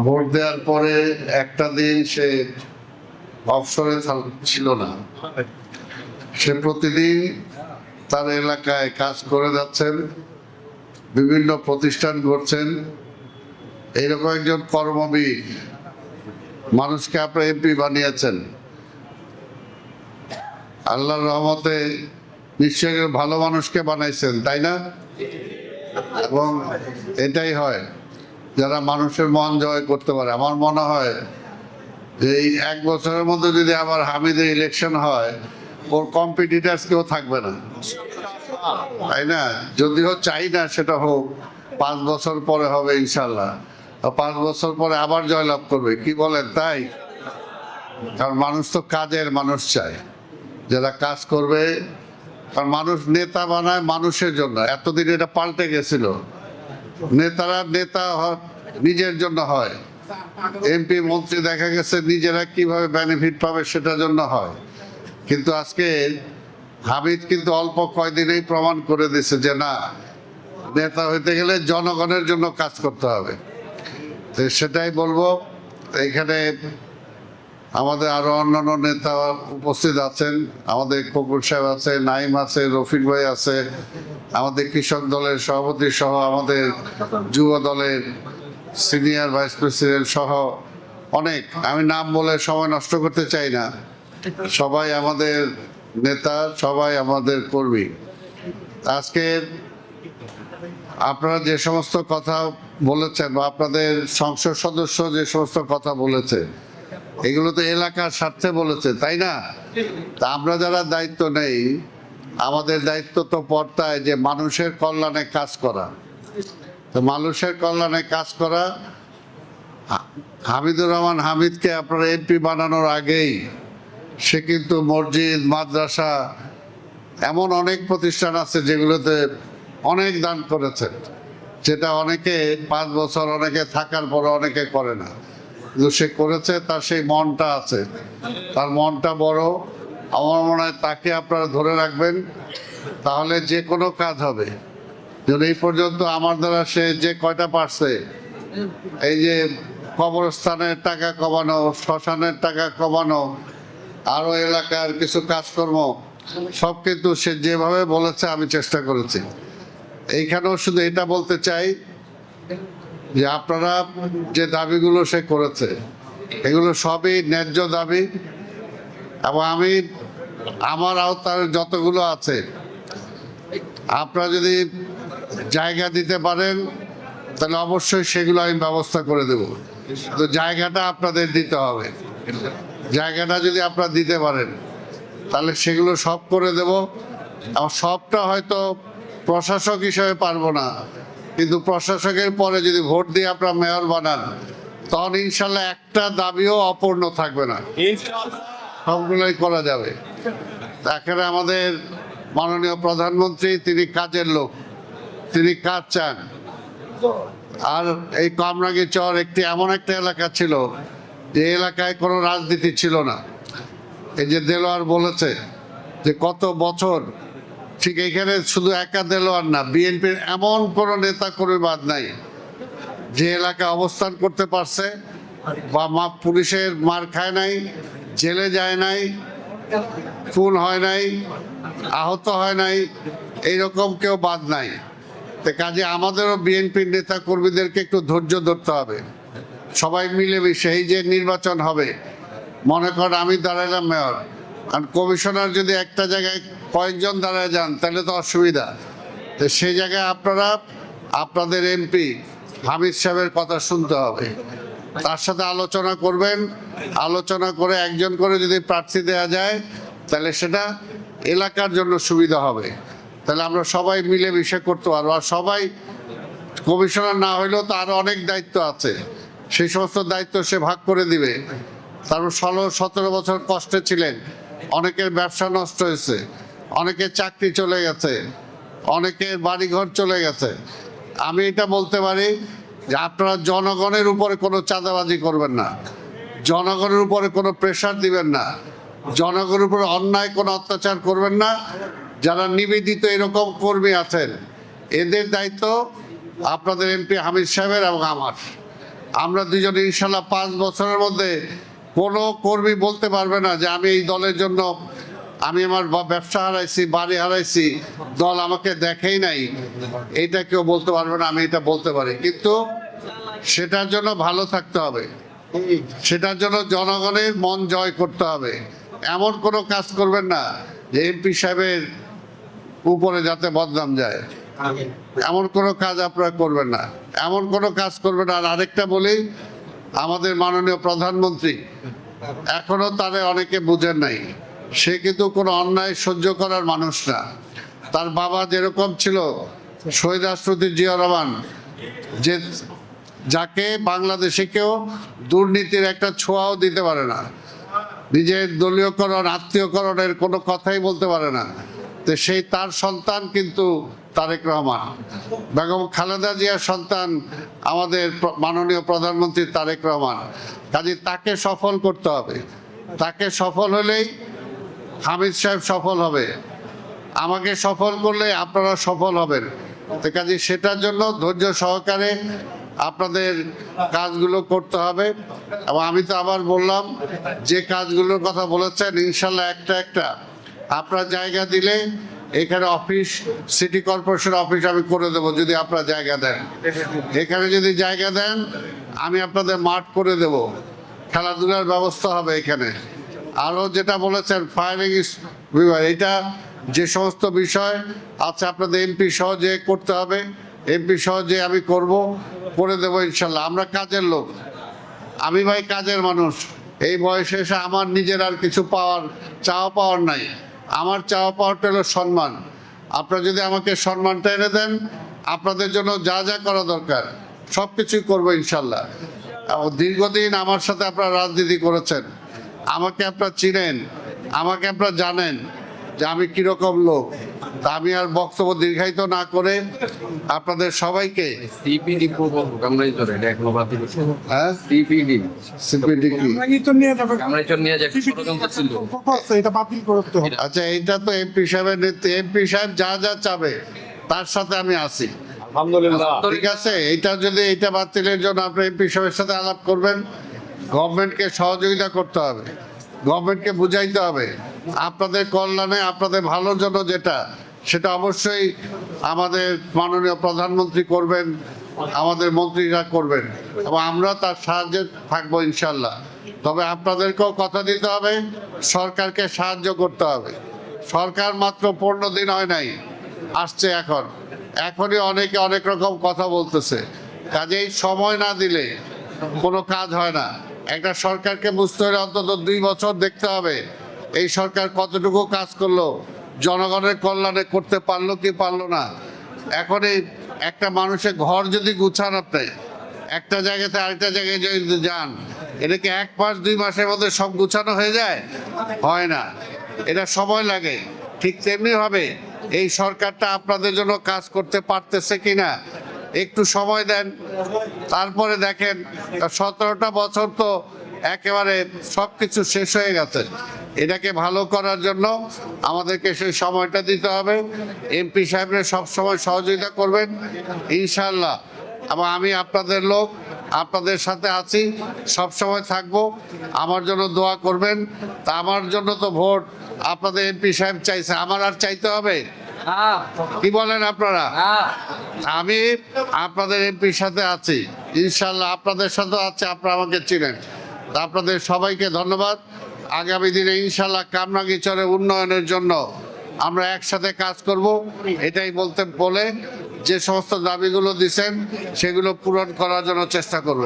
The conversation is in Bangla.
ভোট দেওয়ার পরে একটা দিন সে অবসরে ছিল না। সে প্রতিদিন তার এলাকায় কাজ করে যাচ্ছেন, বিভিন্ন প্রতিষ্ঠান করছেন। এইরকম একজন কর্মবীর মানুষকে আপনার এমপি বানিয়েছেন। আল্লাহর রহমতে নিশ্চয়ই ভালো মানুষকে বানাইছেন, তাই না? এবং এটাই হয় যারা মানুষের মন জয় করতে পারে। আমার মনে হয় যে এই 1 বছরের মধ্যে যদি আবার হামিদের ইলেকশন হয়, ওর কম্পিটিটার্স কেউ থাকবে না, তাই না? যদিও চাই না সেটা হোক, 5 বছর পরে হবে ইনশাল্লাহ। 5 বছর পরে আবার জয়লাভ করবে, কি বলেন? তাই, কারণ মানুষ তো কাজের মানুষ চায়, যারা কাজ করবে। কারণ মানুষ নেতা বানায় মানুষের জন্য। এতদিন এটা পাল্টে গেছিল, নেতারা নেতা নিজের জন্য হয়, এমপি মন্ত্রী দেখা গেছে নিজেরা কিভাবে বেনিফিট পাবে সেটার জন্য হয়। কিন্তু আজকে হামিদ কিন্তু অল্প কয়দিনেই প্রমাণ করে দিছে যে না, নেতা হইতে গেলে জনগণের জন্য কাজ করতে হবে। তো সেটাই বলবো। এখানে আমাদের আরো অন্যান্য নেতা উপস্থিত আছেন, আমাদের ককুল সাহেব আছে, নাইম আছে, রফিক ভাই আছে, আমাদের কৃষক দলের সভাপতি সহ আমাদের যুব দলের সিনিয়র ভাইস প্রেসিডেন্ট সহ অনেক, আমি নাম বলে সময় নষ্ট করতে চাই না। সবাই আমাদের নেতা, সবাই আমাদের কর্মী। আজকে আপনারা যে সমস্ত কথা বলেছেন বা আপনাদের সংসদ সদস্য যে সমস্ত কথা বলেছে, এগুলো তো এলাকার স্বার্থে বলেছে, তাই না? তা আমরা যারা দায়িত্ব নেই, আমাদের দায়িত্ব তো পড়তায় যে মানুষের কল্যাণে কাজ করা। তো মানুষের কল্যাণে কাজ করা, হামিদুর রহমান হামিদকে আপনারা এমপি বানানোর আগেই সে কিন্তু মসজিদ, মাদ্রাসা, এমন অনেক প্রতিষ্ঠান আছে যেগুলোতে অনেক দান করেছেন, যেটা অনেকে 5 বছর অনেকে থাকার পরে অনেকে করে না, কিন্তু সে করেছে। তার সেই মনটা আছে, তার মনটা বড়। আমার মনে হয় তাকে আপনারা ধরে রাখবেন, তাহলে যে কোনো কাজ হবে। যেন এই পর্যন্ত আমার দ্বারা সে যে কয়টা পারছে, এই যে কবরস্থানের টাকা কমানো, শ্মশানের টাকা কমানো, আরো এলাকার কিছু কাজকর্ম, সব কিন্তু সে যেভাবে বলেছে আমি চেষ্টা করেছি। এইখানেও শুধু এটা বলতে চাই যে আপনারা যে দাবিগুলো সে করেছে, এগুলো সবই ন্যায্য দাবি। এবং আমি আমার আওতার যতগুলো আছে, আপনারা যদি জায়গা দিতে পারেন তাহলে অবশ্যই সেগুলো আমি ব্যবস্থা করে দেব। তো জায়গাটা আপনাদের দিতে হবে। জায়গাটা যদি আপনারা দিতে পারেন তাহলে সেগুলো সব করে দেব। আর সবটা হয়তো প্রশাসক হিসেবে পারবো না, কিন্তু প্রশাসকের পরে যদি ভোট দিয়ে আপনারা মেয়র বানান, তখন ইনশাল্লাহ একটা দাবিও অপূর্ণ থাকবে না, সবগুলোই করা যাবে। এখানে আমাদের মাননীয় প্রধানমন্ত্রী, তিনি কাজের লোক, তিনি কাজ চান। আর এই কামরাঙ্গীরচর একটি এমন একটা এলাকা ছিল যে এলাকায় কোনো রাজনীতি ছিল না। এই যে দেলোয়ার বলেছে যে কত বছর, ঠিক এখানে শুধু একা দেলোয়ার না, বিএনপির এমন কোনো নেতা কর্মী বাদ নাই যে এলাকায় অবস্থান করতে পারছে বা পুলিশের মার খায় নাই, জেলে যায় নাই, খুন হয় নাই, আহত হয় নাই, এইরকম কেউ বাদ নাই। তো কাজে আমাদেরও বিএনপির নেতা কর্মীদেরকে একটু ধৈর্য ধরতে হবে। সবাই মিলেমিশে এই যে নির্বাচন হবে, মনে করেন আমি দাঁড়ালাম মেয়র, আর কমিশনার যদি একটা জায়গায় কয়েকজন দাঁড়ায় যান তাহলে তো অসুবিধা। তো সেই জায়গায় আপনারা আপনাদের এমপি হামিদ সাহেবের কথা শুনতে হবে, তার সাথে আলোচনা করবেন। আলোচনা করে একজন করে যদি প্রার্থী দেওয়া যায় তাহলে সেটা এলাকার জন্য সুবিধা হবে। তাহলে আমরা সবাই মিলেমিশে করতে পারবো। আর সবাই কমিশনার না হইলেও তো আরো অনেক দায়িত্ব আছে, সেই সমস্ত দায়িত্ব সে ভাগ করে দিবে। তারপর 16-17 বছর কষ্টে ছিলেন, অনেকের ব্যবসা নষ্ট হয়েছে, অনেকের চাকরি চলে গেছে, অনেকের বাড়িঘর চলে গেছে। আমি এটা বলতে পারি যে আপনারা জনগণের উপরে কোনো চাঁদাবাজি করবেন না, জনগণের উপরে কোনো প্রেশার দিবেন না, জনগণের উপরে অন্যায় কোনো অত্যাচার করবেন না। যারা নিবেদিত এরকম কর্মী আছেন, এদের দায়িত্ব আপনাদের এমপি হামিদ সাহেবের এবং আমার। আমরা দুজনে ইনশাল্লাহ 5 বছরের মধ্যে কোনো কর্মী বলতে পারবে না যে আমি এই দলের জন্য আমি আমার ব্যবসা হারাইছি, বাড়ি হারাইছি, দল আমাকে দেখেই নাই, এইটা কেউ বলতে পারবে না। আমি এটা বলতে পারি, কিন্তু সেটার জন্য ভালো থাকতে হবে, সেটার জন্য জনগণের মন জয় করতে হবে। এমন কোনো কাজ করবেন না যে এমপি সাহেবের উপরে যাতে বদনাম যায়, এমন কোনো কাজ আপনারা করবেন না, এমন কোনো কাজ করবেন না। আর আরেকটা বলি, আমাদের মাননীয় প্রধানমন্ত্রী এখনো তারে অনেকে বুঝেন নাই, সে কিন্তু কোনো অন্যায় সহ্য করার মানুষ না। তার বাবা যেরকম ছিল শহীদ রাষ্ট্রপতি জিয়া রহমান, যে যাকে বাংলাদেশে কেউ দুর্নীতির একটা ছোঁয়াও দিতে পারে না, নিজের দলীয়করণ আত্মীয়করণের কোনো কথাই বলতে পারে না, তো সেই তার সন্তান কিন্তু তারেক রহমান, বেগম খালেদা জিয়ার সন্তান আমাদের মাননীয় প্রধানমন্ত্রী তারেক রহমান। কাজে তাকে সফল করতে হবে, তাকে সফল হলেই হামিদ সাহেব সফল হবে, আমাকে সফল করলে আপনারা সফল হবেন। তো কাজে সেটার জন্য ধৈর্য সহকারে আপনাদের কাজগুলো করতে হবে। এবং আমি তো আবার বললাম, যে কাজগুলোর কথা বলেছেন ইনশাল্লাহ একটা একটা আপনারা জায়গা দিলে এখানে অফিস, সিটি কর্পোরেশন অফিস আমি করে দেবো যদি আপনারা জায়গা দেন। এখানে যদি জায়গা দেন আমি আপনাদের মাঠ করে দেব, খেলাধুলার ব্যবস্থা হবে এখানে। আরও যেটা বলেছেন ফায়ারিং বিভাগ, এটা যে সমস্ত বিষয় আছে আপনাদের এমপি সহজে করতে হবে, এমপি সহজে আমি করে দেবো ইনশাল্লাহ। আমরা কাজের লোক, আমি ভাই কাজের মানুষ। এই বয়সে এসে আমার নিজের আর কিছু চাওয়া পাওয়ার নাই। আমার চাওয়া পাওয়াটা হলো সম্মান। আপনারা যদি আমাকে সম্মানটা এনে দেন, আপনাদের জন্য যা যা করা দরকার সব কিছুই করবো ইনশাল্লাহ। দীর্ঘদিন আমার সাথে আপনারা রাজনীতি করেছেন, আমাকে আপনারা চিনেন, আমাকে আপনারা জানেন যে আমি কিরকম লোক। তা আমি আর বক্তব্য দীর্ঘায়িত না করে আপনাদের সবাইকে আচ্ছা, এইটা তো এমপি সাহেবের নেতৃত্বে, এমপি সাহেব যা যা চাবে তার সাথে আমি আছি, ঠিক আছে। এইটা বাতিলের জন্য আপনি এমপি সাহেবের সাথে আলাপ করবেন, গভর্নমেন্টকে সহযোগিতা করতে হবে, গভর্নমেন্টকে বুঝাইতে হবে আপনাদের কল্যাণে, আপনাদের ভালোর জন্য যেটা, সেটা অবশ্যই আমাদের মাননীয় প্রধানমন্ত্রী করবেন, আমাদের মন্ত্রীরা করবেন, এবং আমরা তার সাহায্যে থাকবো ইনশাল্লাহ। তবে আপনাদেরকেও কথা দিতে হবে, সরকারকে সাহায্য করতে হবে। সরকার মাত্র 15 দিন হয় নাই, আসছে এখনই অনেকে অনেক রকম কথা বলতেছে। কাজেই সময় না দিলে কোনো কাজ হয় না। একটা সরকারকে বুঝতে হলে অন্তত 2 বছর দেখতে হবে এই সরকার কতটুকু কাজ করলো, জনগণের কল্যাণে করতে পারলো কি পারলো না। এখন এই একটা মানুষের ঘর যদি গুছান, আপনি একটা জায়গাতে আরেকটা জায়গায় যদি যান, এটা কি 1 মাস 2 মাসের মধ্যে সব গুছানো হয়ে যায়? হয় না, এটা সময় লাগে। ঠিক তেমনি ভাবে এই সরকারটা আপনাদের জন্য কাজ করতে পারতেছে কিনা একটু সময় দেন, তারপরে দেখেন। 17টা বছর তো একেবারে সবকিছু শেষ হয়ে গেছে। এটাকে ভালো করার জন্য আমাদেরকে সেই সময়টা দিতে হবে। এমপি সাহেবরা সবসময় সহযোগিতা করবেন ইনশাল্লাহ, এবং আমি আপনাদের লোক, আপনাদের সাথে আছি, সবসময় থাকবো। আমার জন্য দোয়া করবেন। তা আমার জন্য তো ভোট আপনাদের এমপি সাহেব চাইছে, আমার আর চাইতে হবে? কি বলেন আপনারা? আমি আপনাদের এমপির সাথে আছি ইনশাল্লাহ, আপনাদের সাথে আছে, আপনারা আমাকে চিনেন। আপনাদের সবাইকে ধন্যবাদ। আগামী দিনে ইনশাল্লাহ কামরাঙ্গীরচরের উন্নয়নের জন্য আমরা একসাথে কাজ করব, এটাই বলে যে সমস্ত দাবিগুলো দিচ্ছেন সেগুলো পূরণ করার জন্য চেষ্টা করব।